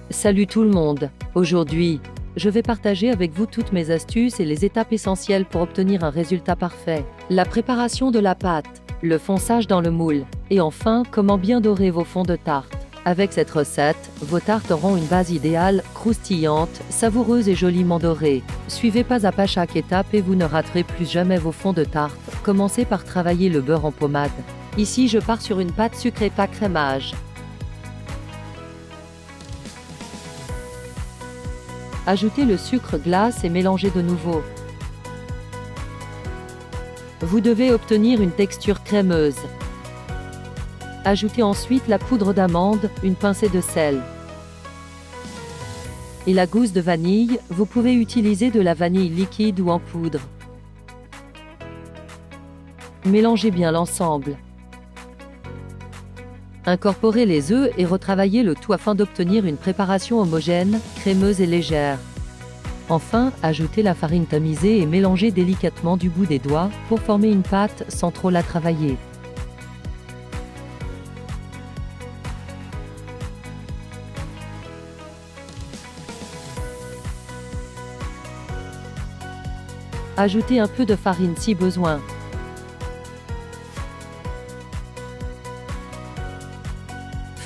Salut tout le monde. Aujourd'hui, je vais partager avec vous toutes mes astuces et les étapes essentielles pour obtenir un résultat parfait. La préparation de la pâte, le fonçage dans le moule, et enfin, comment bien dorer vos fonds de tarte. Avec cette recette, vos tartes auront une base idéale, croustillante, savoureuse et joliment dorée. Suivez pas à pas chaque étape et vous ne raterez plus jamais vos fonds de tarte. Commencez par travailler le beurre en pommade. Ici, je pars sur une pâte sucrée pas crémage. Ajoutez le sucre glace et mélangez de nouveau. Vous devez obtenir une texture crémeuse. Ajoutez ensuite la poudre d'amande, une pincée de sel et la gousse de vanille. Vous pouvez utiliser de la vanille liquide ou en poudre. Mélangez bien l'ensemble. Incorporez les œufs et retravaillez le tout afin d'obtenir une préparation homogène, crémeuse et légère. Enfin, ajoutez la farine tamisée et mélangez délicatement du bout des doigts pour former une pâte sans trop la travailler. Ajoutez un peu de farine si besoin.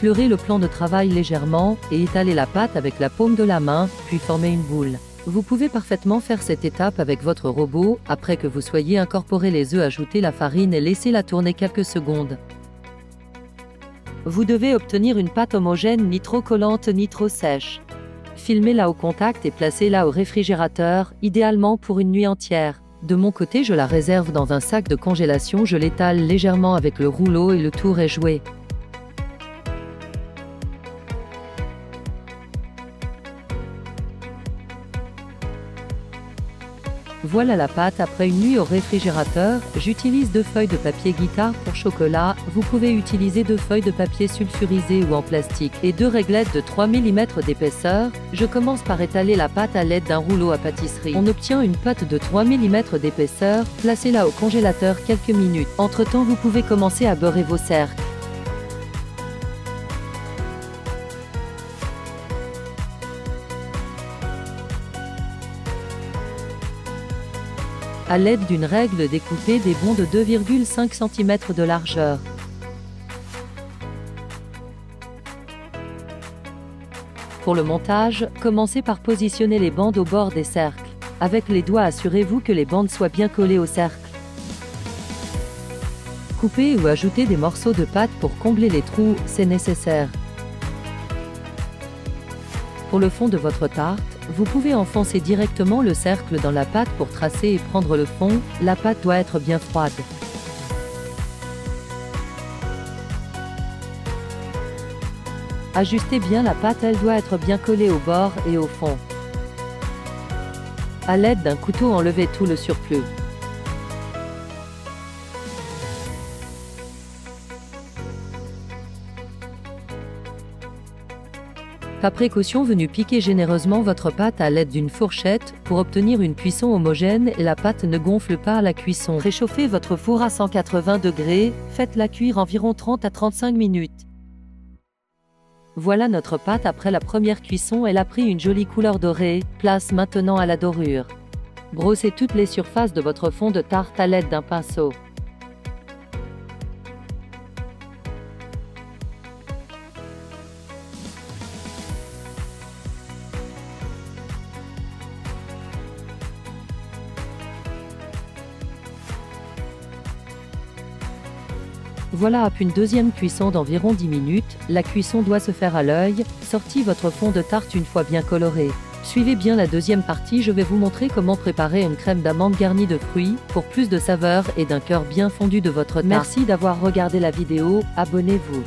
Fleurez le plan de travail légèrement et étalez la pâte avec la paume de la main, puis formez une boule. Vous pouvez parfaitement faire cette étape avec votre robot. Après que vous soyez incorporé les œufs, ajoutez la farine et laissez-la tourner quelques secondes. Vous devez obtenir une pâte homogène, ni trop collante ni trop sèche. Filmez-la au contact et placez-la au réfrigérateur, idéalement pour une nuit entière. De mon côté, je la réserve dans un sac de congélation, je l'étale légèrement avec le rouleau et le tour est joué. Voilà la pâte après une nuit au réfrigérateur. J'utilise 2 feuilles de papier guitare pour chocolat. Vous pouvez utiliser 2 feuilles de papier sulfurisé ou en plastique et 2 réglettes de 3 mm d'épaisseur. Je commence par étaler la pâte à l'aide d'un rouleau à pâtisserie. On obtient une pâte de 3 mm d'épaisseur. Placez-la au congélateur quelques minutes. Entre-temps, vous pouvez commencer à beurrer vos cercles. À l'aide d'une règle, découpez des bonds de 2,5 cm de largeur. Pour le montage, commencez par positionner les bandes au bord des cercles. Avec les doigts, assurez-vous que les bandes soient bien collées au cercle. Coupez ou ajoutez des morceaux de pâte pour combler les trous, c'est nécessaire. Pour le fond de votre tarte, vous pouvez enfoncer directement le cercle dans la pâte pour tracer et prendre le fond. La pâte doit être bien froide. Ajustez bien la pâte, elle doit être bien collée au bord et au fond. À l'aide d'un couteau, enlevez tout le surplus. Par précaution, venez piquer généreusement votre pâte à l'aide d'une fourchette pour obtenir une cuisson homogène et la pâte ne gonfle pas à la cuisson. Réchauffez votre four à 180 degrés, faites-la cuire environ 30 à 35 minutes. Voilà notre pâte après la première cuisson, elle a pris une jolie couleur dorée. Place maintenant à la dorure. Brossez toutes les surfaces de votre fond de tarte à l'aide d'un pinceau. Voilà après une deuxième cuisson d'environ 10 minutes, la cuisson doit se faire à l'œil. Sortez votre fond de tarte une fois bien coloré. Suivez bien la deuxième partie, je vais vous montrer comment préparer une crème d'amande garnie de fruits, pour plus de saveur et d'un cœur bien fondu de votre tarte. Merci d'avoir regardé la vidéo, abonnez-vous.